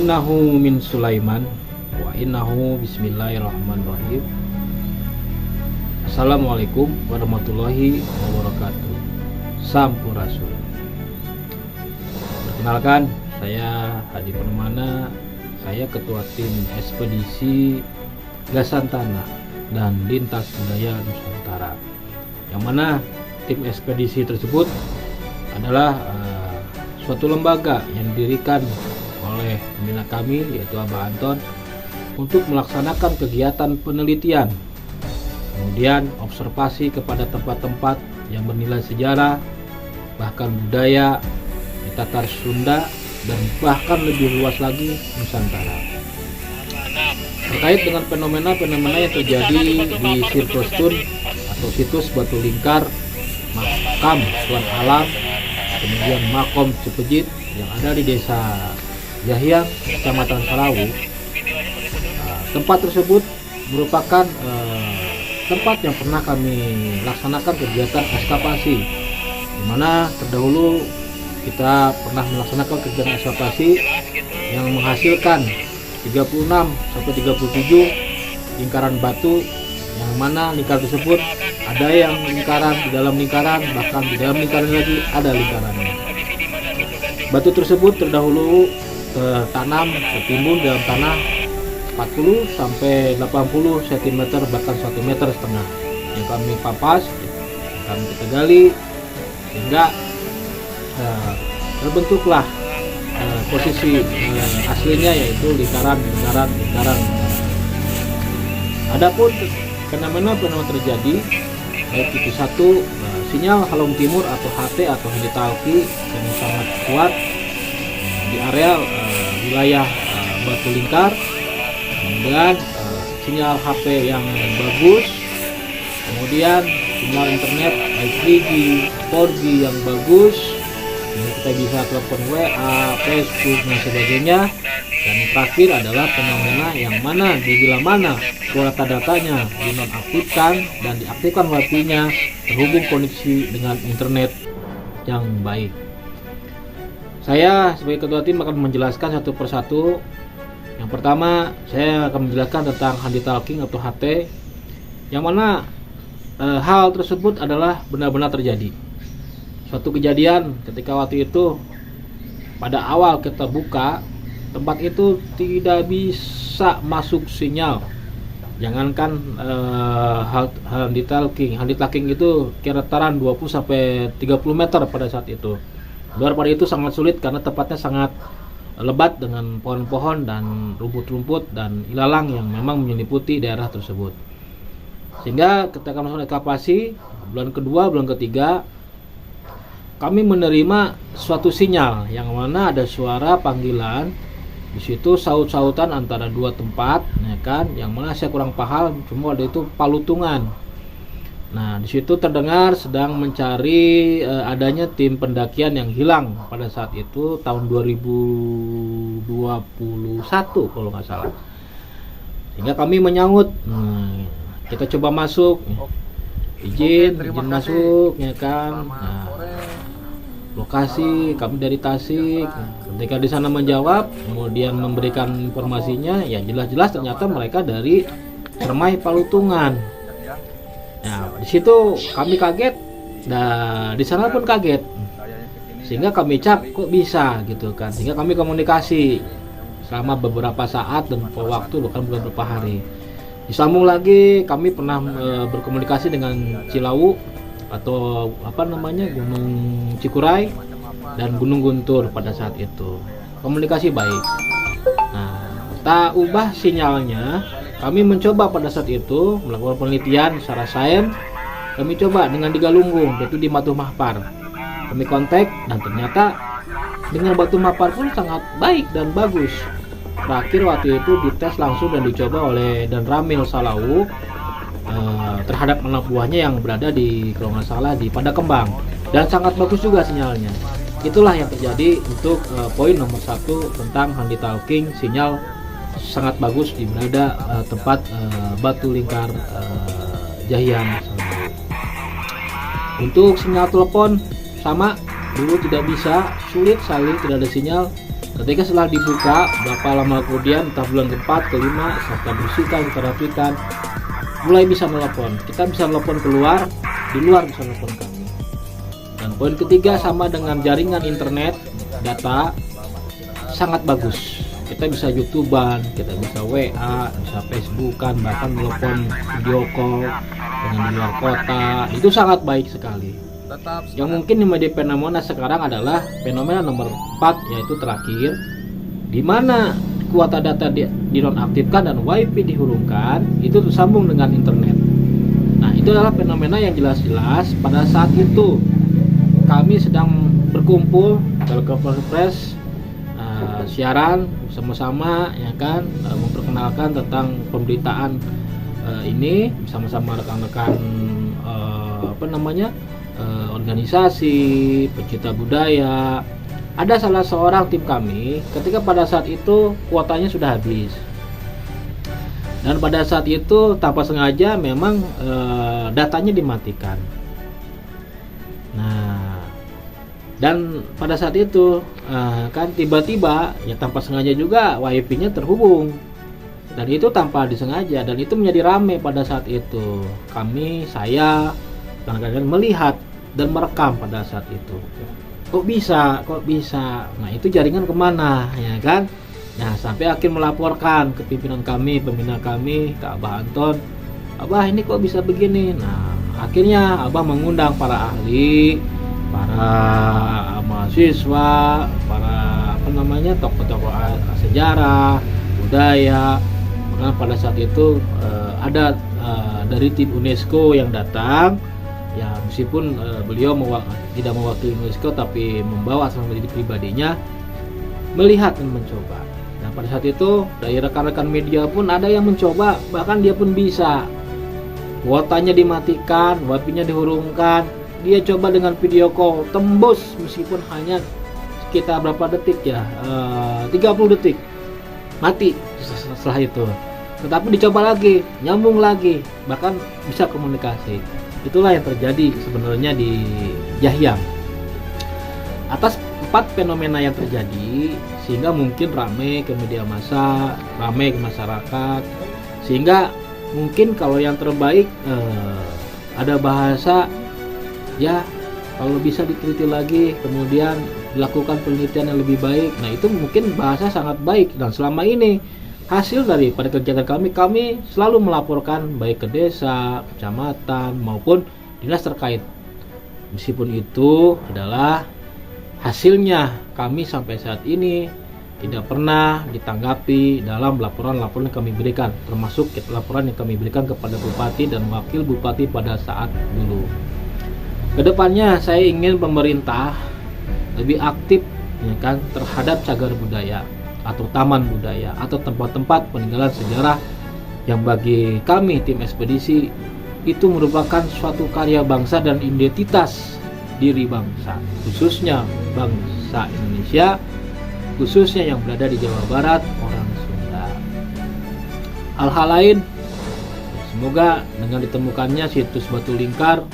innahu min Sulaiman wa innahu bismillahirrahmanirrahim. Assalamualaikum warahmatullahi wabarakatuh. Sampurasun. Perkenalkan, saya Hadi Permana. Saya ketua tim ekspedisi Gasantana dan Lintas Budaya Nusantara. Yang mana tim ekspedisi tersebut adalah suatu lembaga yang didirikan oleh pembina kami, yaitu Abah Anton, untuk melaksanakan kegiatan penelitian, kemudian observasi kepada tempat-tempat yang bernilai sejarah, bahkan budaya di Tatar Sunda, dan bahkan lebih luas lagi Nusantara. Terkait dengan fenomena-fenomena yang terjadi di Sirkus Tun atau situs Batu Lingkar, makam Tuan Alam, kemudian makom Cepejit yang ada di desa Jahyang, Kecamatan Salawu. Tempat tersebut merupakan tempat yang pernah kami laksanakan kegiatan ekskavasi, di mana terdahulu kita pernah melaksanakan kegiatan ekskavasi yang menghasilkan 36 sampai 37 lingkaran batu, yang mana lingkaran tersebut ada yang lingkaran di dalam lingkaran, bahkan di dalam lingkaran lagi ada lingkarannya. Batu tersebut terdahulu tertanam, tertimbun dalam tanah 40 sampai 80 cm, bahkan 1,5 meter yang kami pampas, yang kami kita gali, sehingga terbentuklah posisi aslinya, yaitu lingkaran. Adapun fenomena terjadi, baik itu satu sinyal Halong Timur atau HT atau Handi Talki yang sangat kuat di area wilayah Batu Lingkar, kemudian sinyal HP yang bagus, kemudian sinyal internet 3G, 4G yang bagus, kita bisa telepon WA, Facebook dan sebagainya. Dan yang terakhir adalah fenomena yang mana bila mana data-datanya dinonaktifkan dan diaktifkan wifi-nya, terhubung koneksi dengan internet yang baik. Saya sebagai ketua tim akan menjelaskan satu persatu. Yang pertama, saya akan menjelaskan tentang Handi Talking atau HT, yang mana hal tersebut adalah benar-benar terjadi. Suatu kejadian ketika waktu itu pada awal kita buka tempat itu tidak bisa masuk sinyal. Jangankan Handi Talking itu kirataran 20 sampai 30 meter pada saat itu. Luar pada itu sangat sulit karena tempatnya sangat lebat dengan pohon-pohon dan rumput-rumput dan ilalang yang memang menyelimuti daerah tersebut. Sehingga ketika melakukan ekskavasi bulan kedua, bulan ketiga, kami menerima suatu sinyal yang mana ada suara panggilan. Di situ saut-sautan antara dua tempat, ya kan? Yang mana saya kurang paham, cuma ada itu Palutungan. Nah, di situ terdengar sedang mencari adanya tim pendakian yang hilang pada saat itu tahun 2021 kalau nggak salah. Sehingga kami menyambut, kita coba masuk, izin masuk, ya kan. Nah, lokasi kami dari Tasik. Ketika di sana menjawab, kemudian memberikan informasinya, ya jelas-jelas ternyata mereka dari Cermai Palutungan. Nah, di situ kami kaget, dan di sana pun kaget, sehingga kami kok bisa gitu kan, sehingga kami komunikasi selama beberapa saat dan waktu, bahkan beberapa hari. Disambung lagi, kami pernah berkomunikasi dengan Cilawu atau Gunung Cikuray dan Gunung Guntur pada saat itu. Komunikasi baik. Nah, tak ubah sinyalnya. Kami mencoba pada saat itu melakukan penelitian secara sains. Kami coba dengan di Galunggung, yaitu di Batu Mahpar. Kami kontak dan ternyata dengan Batu Mahpar pun sangat baik dan bagus. Terakhir waktu itu dites langsung dan dicoba oleh Dan Ramil Salawu terhadap anak buahnya yang berada di, kalau nggak salah, di Padakembang, dan sangat bagus juga sinyalnya. Itulah yang terjadi untuk poin nomor 1 tentang Handi Talking, sinyal sangat bagus di berada tempat Batu Lingkar Jahyang. Untuk sinyal telepon sama, dulu tidak bisa, sulit sekali, tidak ada sinyal. Ketika setelah dibuka, berapa lama kemudian, entah bulan ke-4, ke-5, serta bersihkan, kita rapikan, mulai bisa telepon. Kita bisa telepon keluar, di luar bisa telepon kami. Dan poin ketiga sama dengan jaringan internet, data sangat bagus. Kita bisa YouTubean, kita bisa WA, bisa Facebookan, bahkan telepon video call dengan di luar kota. Itu sangat baik sekali. Yang mungkin menjadi fenomena sekarang adalah fenomena nomor 4, yaitu terakhir, di mana kuota data dinonaktifkan dan WiFi dihurungkan, itu tersambung dengan internet. Nah, itu adalah fenomena yang jelas-jelas pada saat itu kami sedang berkumpul telekonferensi, siaran bersama-sama, ya kan, memperkenalkan tentang pemberitaan ini bersama-sama rekan-rekan organisasi pencinta budaya. Ada salah seorang tim kami ketika pada saat itu kuotanya sudah habis, dan pada saat itu tanpa sengaja memang datanya dimatikan. Nah, dan pada saat itu kan tiba-tiba ya tanpa sengaja juga wifi-nya terhubung, dan itu tanpa disengaja, dan itu menjadi ramai pada saat itu. Saya kadang-kadang melihat dan merekam pada saat itu. Kok bisa? Nah, itu jaringan kemana, ya kan? Nah, sampai akhir melaporkan ke pimpinan kami, pembina kami, ke Abah Anton. Abah, ini kok bisa begini? Nah, akhirnya Abah mengundang para ahli, para mahasiswa, para tokoh-tokoh sejarah, budaya. Karena pada saat itu ada dari tim UNESCO yang datang. Ya, meskipun beliau tidak mewakili UNESCO, tapi membawa asal pribadinya melihat dan mencoba. Nah, pada saat itu dari rekan-rekan media pun ada yang mencoba, bahkan dia pun bisa. Kuotanya dimatikan, wifi-nya dihurungkan, dia coba dengan video call tembus meskipun hanya sekitar berapa detik ya, 30 detik mati setelah itu. Tetapi dicoba lagi, nyambung lagi, bahkan bisa komunikasi. Itulah yang terjadi sebenarnya di Jahyang. Atas 4 fenomena yang terjadi, sehingga mungkin ramai ke media massa, ramai ke masyarakat, sehingga mungkin kalau yang terbaik ada bahasa ya, kalau bisa diteliti lagi, kemudian dilakukan penelitian yang lebih baik. Nah, itu mungkin bahasa sangat baik. Dan selama ini hasil daripada kegiatan kami selalu melaporkan baik ke desa, kecamatan maupun dinas terkait. Meskipun itu adalah hasilnya, kami sampai saat ini tidak pernah ditanggapi dalam laporan-laporan yang kami berikan, termasuk laporan yang kami berikan kepada Bupati dan Wakil Bupati pada saat dulu. Kedepannya saya ingin pemerintah lebih aktif, ya kan, terhadap cagar budaya atau taman budaya atau tempat-tempat peninggalan sejarah yang bagi kami tim ekspedisi itu merupakan suatu karya bangsa dan identitas diri bangsa, khususnya bangsa Indonesia, khususnya yang berada di Jawa Barat, orang Sunda. Hal-hal lain, semoga dengan ditemukannya situs Batu Lingkar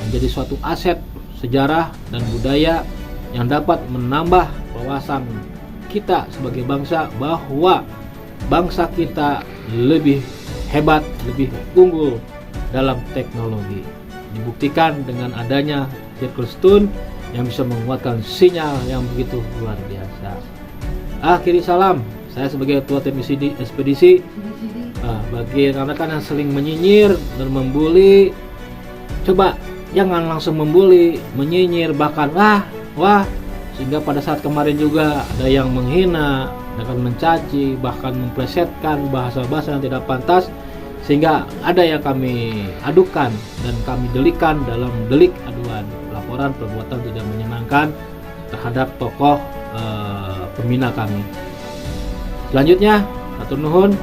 menjadi suatu aset sejarah dan budaya yang dapat menambah wawasan kita sebagai bangsa, bahwa bangsa kita lebih hebat, lebih unggul dalam teknologi. Dibuktikan dengan adanya Circle Stone yang bisa menguatkan sinyal yang begitu luar biasa. Akhiri salam, saya sebagai ketua tim ekspedisi, bagi rekan-rekan yang sering menyinyir dan membuli, coba jangan langsung membuli, menyinyir, bahkan wah, sehingga pada saat kemarin juga ada yang menghina, akan mencaci, bahkan memplesetkan bahasa-bahasa yang tidak pantas, sehingga ada yang kami adukan dan kami delikkan dalam delik aduan laporan perbuatan tidak menyenangkan terhadap tokoh pembina kami. Selanjutnya, hatur nuhun,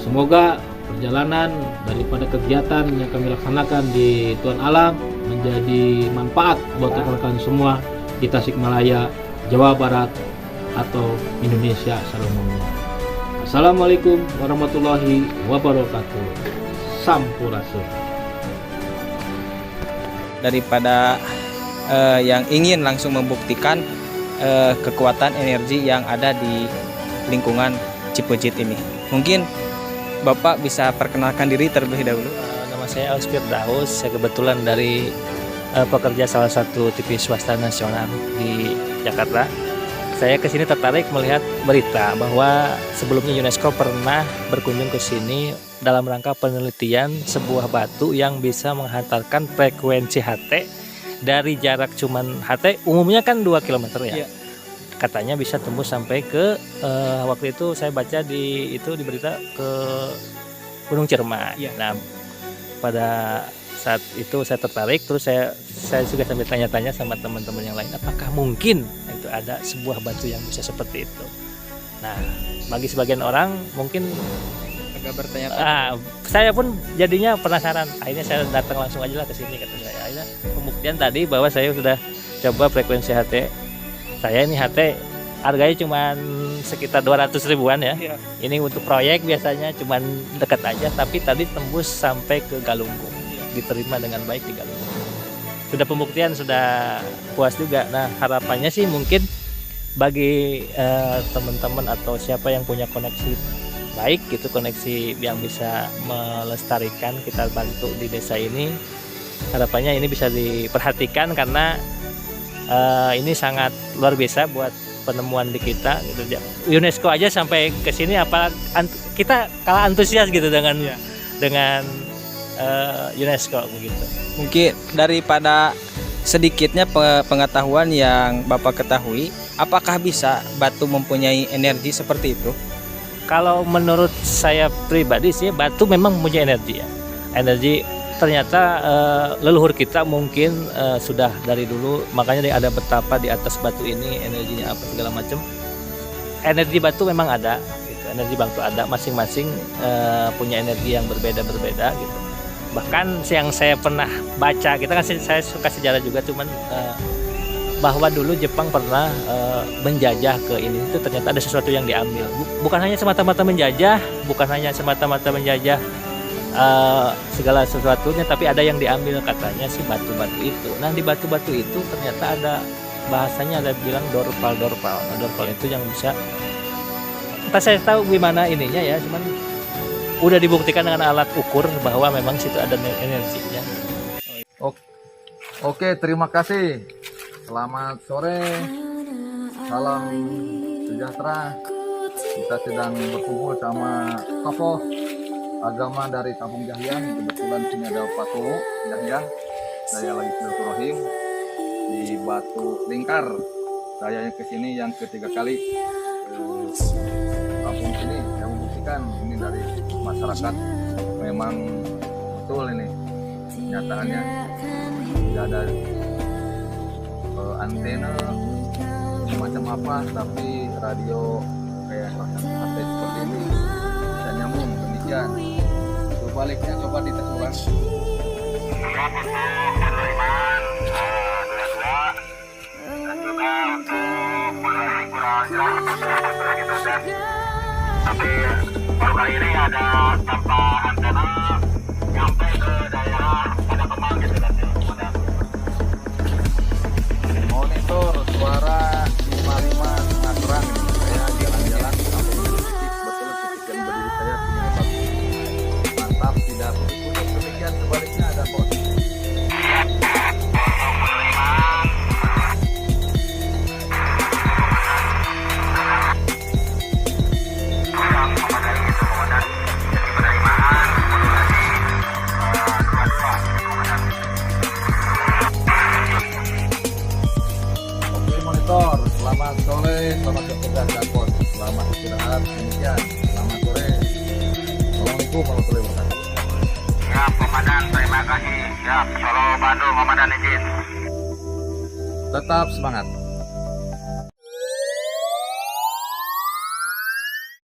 semoga perjalanan daripada kegiatan yang kami laksanakan di Tuan Alam menjadi manfaat buat rekan-rekan semua di Tasikmalaya, Jawa Barat, atau Indonesia seluruhnya. Assalamualaikum warahmatullahi wabarakatuh. Sampurasun. Daripada yang ingin langsung membuktikan, kekuatan energi yang ada di lingkungan Cipujit ini. Mungkin Bapak bisa perkenalkan diri terlebih dahulu. Nama saya Aus Firdaus, saya kebetulan dari pekerja salah satu TV swasta nasional di Jakarta. Saya kesini tertarik melihat berita bahwa sebelumnya UNESCO pernah berkunjung ke sini dalam rangka penelitian sebuah batu yang bisa menghantarkan frekuensi HT dari jarak cuman HT umumnya kan 2 km ya. Katanya bisa tembus sampai ke waktu itu saya baca di berita ke Gunung Cermai. Nah, pada saat itu saya tertarik, terus saya juga sambil tanya-tanya sama teman-teman yang lain, apakah mungkin itu ada sebuah batu yang bisa seperti itu. Nah, bagi sebagian orang mungkin Agak bertanya-tanya. saya pun jadinya penasaran. Akhirnya saya datang langsung aja lah ke sini, kata saya. Akhirnya pembuktian tadi bahwa saya sudah coba frekuensi HT. Saya ini HT harganya cuma sekitar 200 ribuan ya. Ini untuk proyek biasanya cuma dekat aja, tapi tadi tembus sampai ke Galunggung. Diterima dengan baik di Galunggung. Sudah pembuktian, sudah puas juga. Nah, harapannya sih mungkin bagi teman-teman atau siapa yang punya koneksi baik gitu, koneksi yang bisa melestarikan, kita bantu di desa ini. Harapannya ini bisa diperhatikan karena ini sangat luar biasa buat penemuan di kita gitu. UNESCO aja sampai ke sini, apalagi kita kalah antusias gitu dengan UNESCO begitu. Mungkin daripada sedikitnya pengetahuan yang Bapak ketahui, apakah bisa batu mempunyai energi seperti itu? Kalau menurut saya pribadi sih, batu memang mempunyai energi ya. Energi ternyata leluhur kita mungkin sudah dari dulu, makanya ada betapa di atas batu ini energinya apa segala macam. Energi batu memang ada, gitu. Energi batu ada, masing-masing punya energi yang berbeda-berbeda gitu. Bahkan yang saya pernah baca, kita kan saya suka sejarah juga, cuman bahwa dulu Jepang pernah menjajah ke ini, itu ternyata ada sesuatu yang diambil. Bukan hanya semata-mata menjajah, segala sesuatunya, tapi ada yang diambil, katanya sih batu-batu itu. Nah, di batu-batu itu ternyata ada bahasanya, ada bilang dorpal. Nah, dorpal itu yang bisa, entah saya tahu gimana ininya ya, cuman udah dibuktikan dengan alat ukur bahwa memang situ ada energinya. Oke, terima kasih. Selamat sore, salam sejahtera. Kita sedang berkumpul sama tokoh agama dari Kampung Jahyan. Kebetulan sini ada Pak Tolo Jahyan. Saya lagi silaturahim di Batu Lingkar. Saya kesini yang ketiga kali kampung sini. Saya membuktikan ini dari masyarakat memang betul ini kenyataannya. Tidak ada antena semacam apa, tapi radio kayak satelit seperti ini bisa nyambung demikian. Sebaliknya coba dites ulang. Tapi baru kali ini ada tanpa antena sampai ke daerah pada Kemang gitu kan. Monitor suara 55 Nasran. Saya jalan-jalan kampung titik, betul titik yang berdiri saya punya bagus. Mantap, tidak putus-putus. Demikian sebaliknya ada pos. Selamat sore, selamat bertugas dan pos. Selamat istirahat, demikian. Selamat sore. Assalamualaikum warahmatullahi wabarakatuh. Ya, Komandan, terima kasih. Ya, Solo Bandung, Komandan izin. Tetap semangat.